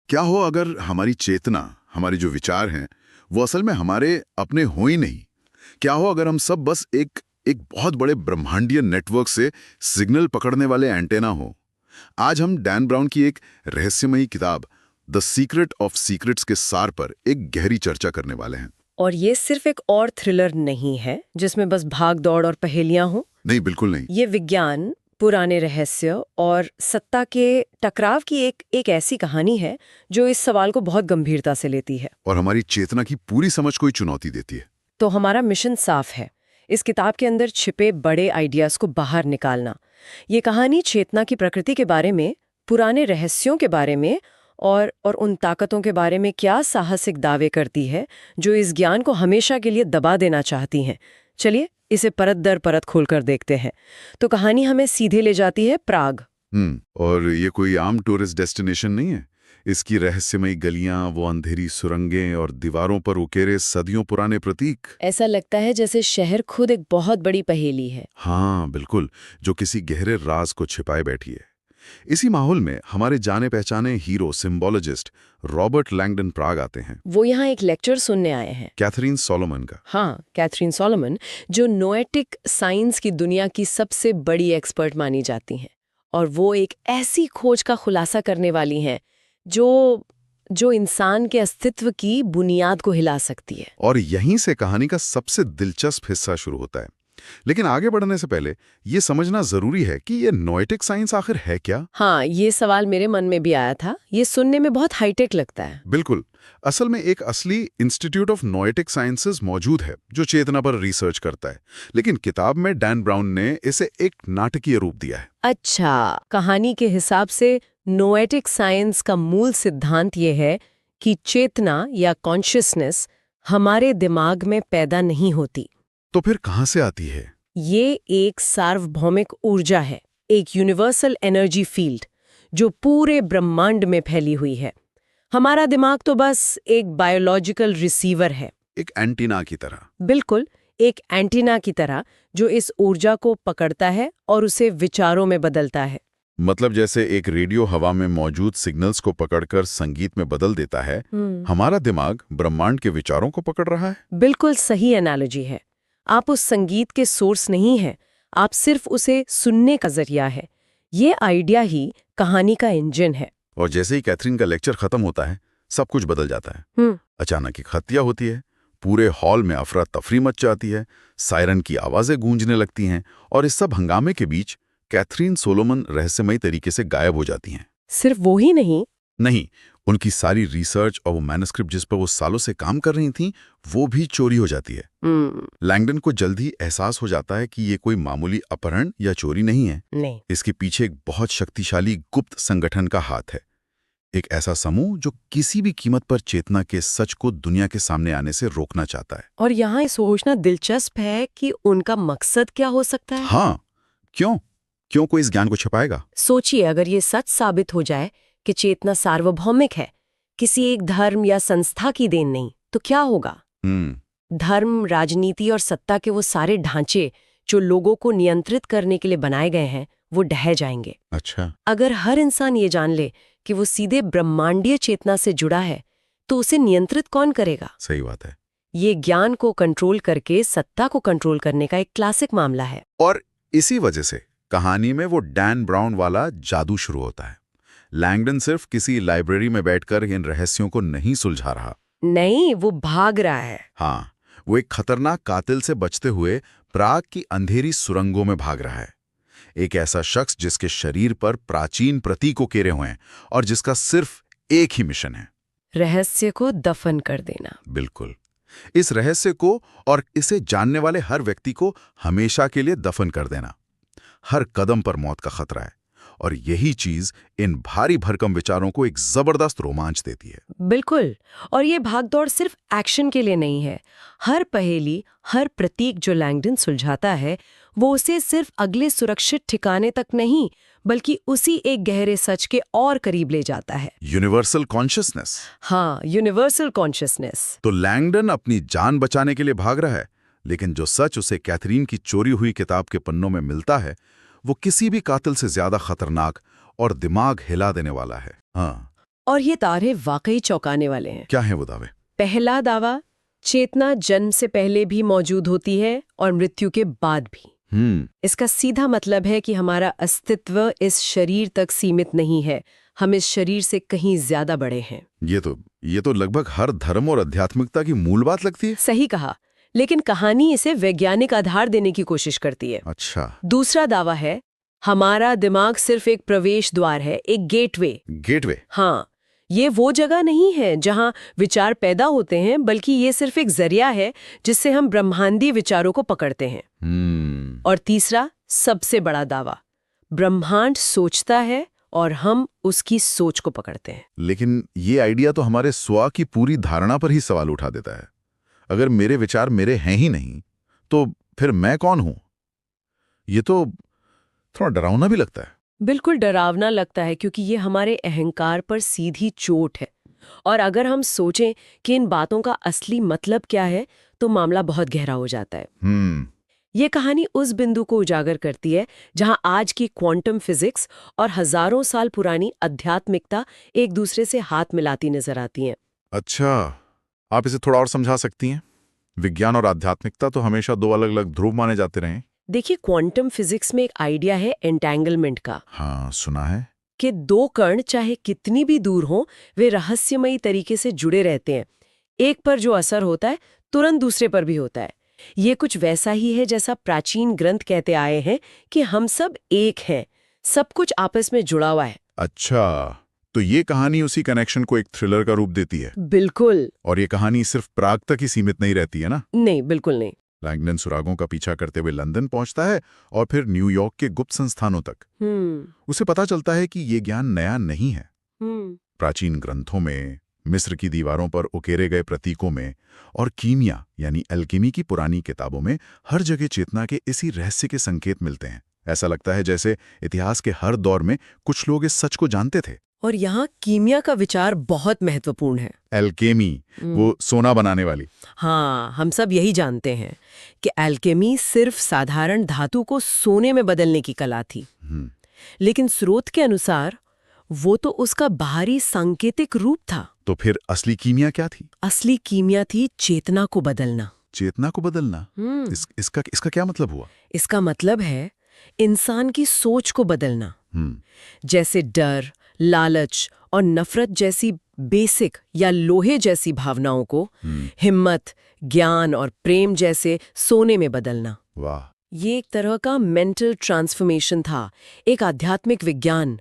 क्या हो अगर हमारी चेतना, हमारे जो विचार हैं, वो असल में हमारे अपने हो ही नहीं? क्या हो अगर हम सब बस एक एक बहुत बड़े ब्रह्मांडीय नेटवर्क से सिग्नल पकड़ने वाले एंटेना हो? आज हम डैन ब्राउन की एक रहस्यमयी किताब द सीक्रेट ऑफ सीक्रेट्स के सार पर एक गहरी चर्चा करने वाले हैं। और ये सिर्फ एक और थ्रिलर नहीं है जिसमें बस भाग दौड़ और पहेलियां हो। नहीं, बिल्कुल नहीं। ये विज्ञान, पुराने रहस्य और सत्ता के टकराव की एक ऐसी कहानी है जो इस सवाल को बहुत गंभीरता से लेती है। और हमारी चेतना की पूरी समझ को ही चुनौती देती है। तो हमारा मिशन साफ है, इस किताब के अंदर छिपे बड़े आइडियाज को बाहर निकालना। ये कहानी चेतना की प्रकृति के बारे में, पुराने रहस्यों के बारे में और उन ताकतों के बारे में क्या साहसिक दावे करती है जो इस ज्ञान को हमेशा के लिए दबा देना चाहती हैं। चलिए इसे परत दर परत खोलकर देखते हैं। तो कहानी हमें सीधे ले जाती है प्राग। और ये कोई आम टूरिस्ट डेस्टिनेशन नहीं है। इसकी रहस्यमयी गलियां, वो अंधेरी सुरंगें और दीवारों पर उकेरे सदियों पुराने प्रतीक। ऐसा लगता है जैसे शहर खुद एक बहुत बड़ी पहेली है। हाँ बिल्कुल, जो किसी गहरे राज को छिपाए बैठी है। इसी माहौल में हमारे जाने पहचाने हीरो सिंबोलॉजिस्ट रॉबर्ट लैंगडन प्राग आते हैं। वो यहाँ एक लेक्चर सुनने आए हैं, कैथरीन सोलोमन का। हाँ, कैथरीन सोलोमन, जो नोएटिक साइंस की दुनिया की सबसे बड़ी एक्सपर्ट मानी जाती हैं। और वो एक ऐसी खोज का खुलासा करने वाली हैं जो इंसान के अस्तित्व की बुनियाद को हिला सकती है। और यहीं से कहानी का सबसे दिलचस्प हिस्सा शुरू होता है। लेकिन आगे बढ़ने से पहले ये समझना जरूरी है कि ये नोएटिक साइंस आखिर है क्या? हाँ, ये सवाल मेरे मन में भी आया था। ये सुनने में बहुत हाईटेक लगता है। बिल्कुल। असल में एक असली इंस्टीट्यूट ऑफ नोएटिक साइंसेज मौजूद है जो चेतना पर रिसर्च करता है। लेकिन किताब में डैन ब्राउन ने इसे एक नाटकीय रूप दिया है। अच्छा, कहानी के हिसाब से नोएटिक साइंस का मूल सिद्धांत ये है कि चेतना या कॉन्शियसनेस हमारे दिमाग में पैदा नहीं होती। तो फिर कहाँ से आती है? ये एक सार्वभौमिक ऊर्जा है, एक यूनिवर्सल एनर्जी फील्ड जो पूरे ब्रह्मांड में फैली हुई है। हमारा दिमाग तो बस एक बायोलॉजिकल रिसीवर है। एक एंटीना की तरह। बिल्कुल, एक एंटीना की तरह जो इस ऊर्जा को पकड़ता है और उसे विचारों में बदलता है। मतलब जैसे एक रेडियो हवा में मौजूद सिग्नल्स को पकड़कर संगीत में बदल देता है, हमारा दिमाग ब्रह्मांड के विचारों को पकड़ रहा है। बिल्कुल सही एनालॉजी है। आप उस संगीत के सोर्स नहीं हैं, आप सिर्फ उसे सुनने का जरिया है। ये आइडिया ही कहानी का इंजन है। और जैसे ही कैथरीन का लेक्चर खत्म होता है, सब कुछ बदल जाता है। अचानक एक हत्या होती है, पूरे हॉल में अफरा तफरी मच जाती है, सायरन की आवाजें गूंजने लगती हैं और इस सब हंगामे के बीच कैथरीन सोलोमन रहस्यमयी तरीके से गायब हो जाती हैं। सिर्फ वो ही नहीं, उनकी सारी रिसर्च और वो मैन्युस्क्रिप्ट जिस पर वो सालों से काम कर रही थीं, वो भी चोरी हो जाती है। लैंगडन को जल्द ही एहसास हो जाता है कि ये कोई मामूली अपहरण या चोरी नहीं है। नहीं। इसके पीछे एक बहुत शक्तिशाली गुप्त संगठन का हाथ है। एक ऐसा समूह जो किसी भी कीमत पर चेतना के सच को दुनिया के सामने आने से रोकना चाहता है। और यहाँ सोचना दिलचस्प है कि उनका मकसद क्या हो सकता है। हाँ, क्यों कोई इस ज्ञान को छिपाएगा? सोचिए, अगर ये सच साबित हो जाए कि चेतना सार्वभौमिक है, किसी एक धर्म या संस्था की देन नहीं, तो क्या होगा? धर्म, राजनीति और सत्ता के वो सारे ढांचे जो लोगों को नियंत्रित करने के लिए बनाए गए हैं, वो ढह जाएंगे। अच्छा। अगर हर इंसान ये जान ले कि वो सीधे ब्रह्मांडीय चेतना से जुड़ा है, तो उसे नियंत्रित कौन करेगा? सही बात है। ये ज्ञान को कंट्रोल करके सत्ता को कंट्रोल करने का एक क्लासिक मामला है। और इसी वजह से कहानी में वो डैन ब्राउन वाला जादू शुरू होता है। लैंगडन सिर्फ किसी लाइब्रेरी में बैठकर इन रहस्यों को नहीं सुलझा रहा। नहीं, वो भाग रहा है। हाँ, वो एक खतरनाक कातिल से बचते हुए प्राग की अंधेरी सुरंगों में भाग रहा है। एक ऐसा शख्स जिसके शरीर पर प्राचीन प्रतीक उकेरे हुए हैं और जिसका सिर्फ एक ही मिशन है, रहस्य को दफन कर देना। बिल्कुल। इस रहस्य को और इसे जानने वाले हर व्यक्ति को हमेशा के लिए दफन कर देना। हर कदम पर मौत का खतरा है और यही चीज इन भारी भरकम विचारों को एक जबरदस्त रोमांच देती है। बिल्कुल। और ये भागदौड़ सिर्फ एक्शन के लिए नहीं है। हर पहेली, हर प्रतीक जो लैंगडन सुलझाता है, वो उसे सिर्फ अगले सुरक्षित ठिकाने तक नहीं, बल्कि उसी एक गहरे सच के और करीब ले जाता है। Universal consciousness. हाँ, यूनिवर्सल कॉन्शियसनेस। तो लैंगडन अपनी जान बचाने के लिए भाग रहा है, लेकिन जो सच उसे कैथरीन की चोरी हुई किताब के पन्नों में मिलता है, वो किसी भी कातिल से ज्यादा खतरनाक और दिमाग हिला देने वाला है। हाँ। और ये दावे वाकई चौंकाने वाले हैं। क्या है वो दावे? पहला दावा, चेतना जन्म से पहले भी मौजूद होती है और मृत्यु के बाद भी। इसका सीधा मतलब है कि हमारा अस्तित्व इस शरीर तक सीमित नहीं है, हम इस शरीर से कहीं ज्यादा बड़े हैं। ये तो लगभग हर धर्म और आध्यात्मिकता की मूल बात लगती है। सही कहा, लेकिन कहानी इसे वैज्ञानिक आधार देने की कोशिश करती है। अच्छा। दूसरा दावा है, हमारा दिमाग सिर्फ एक प्रवेश द्वार है, एक गेटवे। गेटवे? हाँ, ये वो जगह नहीं है जहां विचार पैदा होते हैं, बल्कि ये सिर्फ एक जरिया है जिससे हम ब्रह्मांडीय विचारों को पकड़ते हैं। और तीसरा, सबसे बड़ा दावा, ब्रह्मांड सोचता है और हम उसकी सोच को पकड़ते हैं। लेकिन ये आइडिया तो हमारे स्व की पूरी धारणा पर ही सवाल उठा देता है। अगर मेरे विचार मेरे हैं ही नहीं, तो फिर मैं कौन हूं? ये तो थोड़ा डरावना भी लगता है। बिल्कुल डरावना लगता है, क्योंकि ये हमारे अहंकार पर सीधी चोट है। और अगर हम सोचें कि इन बातों का असली मतलब क्या है, तो मामला बहुत गहरा हो जाता है। ये कहानी उस बिंदु को उजागर करती है जहां आज की क्वांटम फिजिक्स और हजारों साल पुरानी आध्यात्मिकता एक दूसरे से हाथ मिलाती नजर आती हैं। अच्छा, आप इसे थोड़ा और समझा सकती हैं? विज्ञान और आध्यात्मिकता तो हमेशा दो अलग अलग ध्रुव माने जाते रहे। देखिए, क्वांटम फिजिक्स में एक आइडिया है एंटेंगलमेंट का। हाँ, सुना है। कि दो कण चाहे कितनी भी दूर हों, वे रहस्यमयी तरीके से जुड़े रहते हैं। एक पर जो असर होता है, तुरंत दूसरे पर भी होता है। ये कुछ वैसा ही है जैसा प्राचीन ग्रंथ कहते आए हैं कि हम सब एक हैं, सब कुछ आपस में जुड़ा हुआ है। अच्छा, तो ये कहानी उसी कनेक्शन को एक थ्रिलर का रूप देती है। बिल्कुल। और ये कहानी सिर्फ प्राग तक ही सीमित नहीं रहती है ना? नहीं, बिल्कुल नहीं। लैंगडन सुरागों का पीछा करते हुए लंदन पहुंचता है और फिर न्यूयॉर्क के गुप्त संस्थानों तक। उसे पता चलता है कि ये ज्ञान नया नहीं है। प्राचीन ग्रंथों में, मिस्र की दीवारों पर उकेरे गए प्रतीकों में और कीमिया यानी एल्केमी की पुरानी किताबों में हर जगह चेतना के इसी रहस्य के संकेत मिलते हैं। ऐसा लगता है जैसे इतिहास के हर दौर में कुछ लोग इस सच को जानते थे। और यहाँ कीमिया का विचार बहुत महत्वपूर्ण है। एल्केमी, वो सोना बनाने वाली। हाँ, हम सब यही जानते हैं कि एल्केमी सिर्फ साधारण धातु को सोने में बदलने की कला थी। लेकिन स्रोत के अनुसार वो तो उसका बाहरी सांकेतिक रूप था। तो फिर असली कीमिया क्या थी? असली कीमिया थी चेतना को बदलना। चेतना को बदलना? इसका क्या मतलब हुआ? इसका मतलब है इंसान की सोच को बदलना। जैसे डर, लालच और नफरत जैसी बेसिक या लोहे जैसी भावनाओं को हिम्मत, ज्ञान और प्रेम जैसे सोने में बदलना। वाह! ये एक तरह का मेंटल ट्रांसफॉर्मेशन था, एक आध्यात्मिक विज्ञान।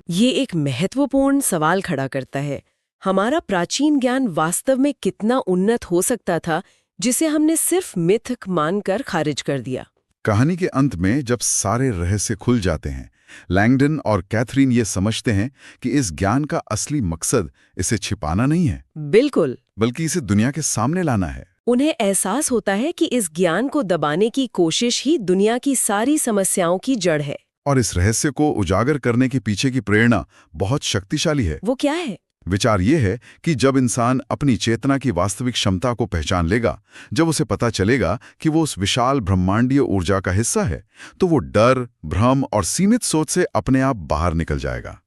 ये एक महत्वपूर्ण सवाल खड़ा करता है, हमारा प्राचीन ज्ञान वास्तव में कितना उन्नत हो सकता था जिसे हमने सिर्फ मिथ मानकर खारिज कर दिया। कहानी के अंत में जब सारे रहस्य खुल जाते हैं, लैंगडन और कैथरीन ये समझते हैं कि इस ज्ञान का असली मकसद इसे छिपाना नहीं है, बिल्कुल, बल्कि इसे दुनिया के सामने लाना है। उन्हें एहसास होता है कि इस ज्ञान को दबाने की कोशिश ही दुनिया की सारी समस्याओं की जड़ है। और इस रहस्य को उजागर करने के पीछे की प्रेरणा बहुत शक्तिशाली है। वो क्या है? विचार ये है कि जब इंसान अपनी चेतना की वास्तविक क्षमता को पहचान लेगा, जब उसे पता चलेगा कि वो उस विशाल ब्रह्मांडीय ऊर्जा का हिस्सा है, तो वो डर, भ्रम और सीमित सोच से अपने आप बाहर निकल जाएगा।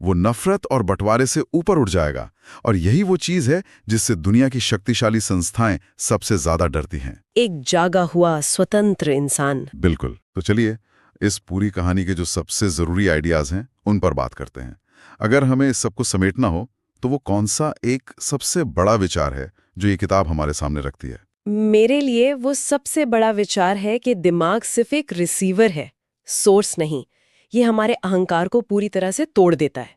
वो नफरत और बंटवारे से ऊपर उठ जाएगा। और यही वो चीज है जिससे दुनिया की शक्तिशाली संस्थाएं सबसे ज्यादा डरती हैं। एक जागा हुआ स्वतंत्र इंसान। बिल्कुल। तो चलिए इस पूरी कहानी के जो सबसे जरूरी आइडियाज हैं उन पर बात करते हैं। अगर हमें इस सबको समेटना हो तो वो कौन सा एक सबसे बड़ा विचार है जो ये किताब हमारे सामने रखती है? मेरे लिए वो सबसे बड़ा विचार है कि दिमाग सिर्फ एक रिसीवर है, सोर्स नहीं। ये हमारे अहंकार को पूरी तरह से तोड़ देता है।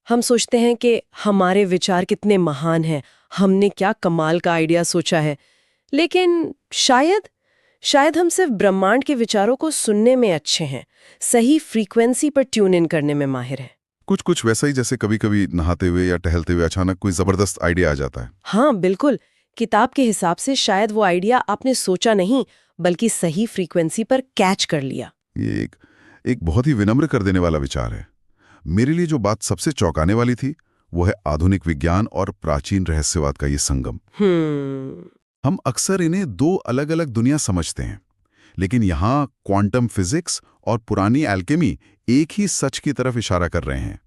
हम सोचते हैं कि हमारे विचार कितने महान हैं, हमने क्या कमाल का आइडिया सोचा है, लेकिन शायद हम सिर्फ ब्रह्मांड के विचारों को सुनने में अच्छे हैं, सही फ्रीक्वेंसी पर ट्यून इन करने में माहिर हैं। कुछ वैसा ही जैसे कभी-कभी नहाते हुए या टहलते हुए अचानक कोई जबरदस्त आइडिया आ जाता है। हाँ, बिल्कुल। किताब के हिसाब से शायद वो आइडिया आपने सोचा नहीं, बल्कि सही फ्रीक्वेंसी पर कैच कर लिया। ये एक बहुत ही विनम्र कर देने वाला विचार है। मेरे लिए जो बात सबसे चौंकाने वाली थी वो है आधुनिक विज्ञान और प्राचीन रहस्यवाद का ये संगम। हम अक्सर इन्हें दो अलग अलग दुनिया समझते हैं, लेकिन यहाँ क्वांटम फिजिक्स और पुरानी एल्केमी एक ही सच की तरफ इशारा कर रहे हैं।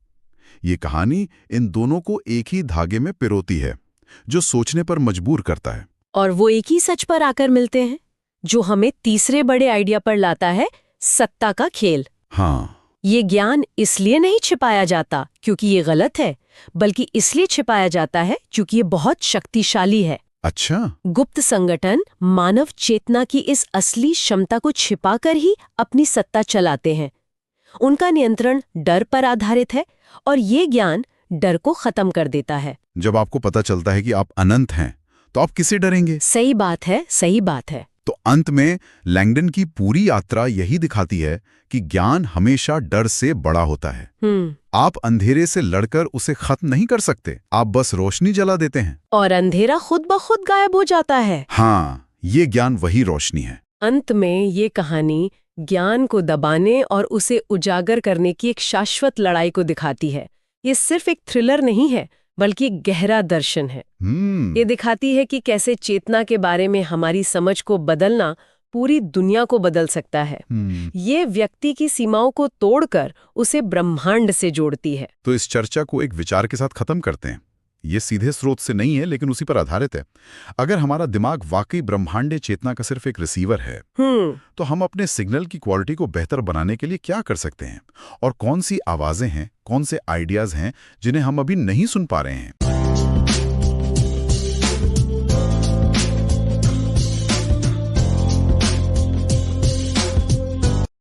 ये कहानी इन दोनों को एक ही धागे में पिरोती है, जो सोचने पर मजबूर करता है। और वो एक ही सच पर आकर मिलते हैं, जो हमें तीसरे बड़े आइडिया पर लाता है, सत्ता का खेल। हाँ, ये ज्ञान इसलिए नहीं छिपाया जाता क्योंकि ये गलत है, बल्कि इसलिए छिपाया जाता है क्योंकि ये बहुत शक्तिशाली है। अच्छा। गुप्त संगठन मानव चेतना की इस असली क्षमता को छिपाकर ही अपनी सत्ता चलाते हैं। उनका नियंत्रण डर पर आधारित है और ये ज्ञान डर को खत्म कर देता है। जब आपको पता चलता है कि आप अनंत हैं, तो आप किसे डरेंगे? सही बात है, सही बात है। तो अंत में लैंगडन की पूरी यात्रा यही दिखाती है कि ज्ञान हमेशा डर से बड़ा होता है। आप अंधेरे से लड़कर उसे खत्म नहीं कर सकते, आप बस रोशनी जला देते हैं और अंधेरा खुद ब खुद गायब हो जाता है। हाँ, ये ज्ञान वही रोशनी है। अंत में ये कहानी ज्ञान को दबाने और उसे उजागर करने की एक शाश्वत लड़ाई को दिखाती है। ये सिर्फ एक थ्रिलर नहीं है, बल्कि एक गहरा दर्शन है। ये दिखाती है कि कैसे चेतना के बारे में हमारी समझ को बदलना पूरी दुनिया को बदल सकता है। ये व्यक्ति की सीमाओं को तोड़कर उसे ब्रह्मांड से जोड़ती है। तो इस चर्चा को एक विचार के साथ खत्म करते हैं। ये सीधे स्रोत से नहीं है, लेकिन उसी पर आधारित है। अगर हमारा दिमाग वाकई ब्रह्मांडीय चेतना का सिर्फ एक रिसीवर है, तो हम अपने सिग्नल की क्वालिटी को बेहतर बनाने के लिए क्या कर सकते हैं? और कौन सी आवाजें हैं, कौन से आइडियाज हैं जिन्हें हम अभी नहीं सुन पा रहे हैं?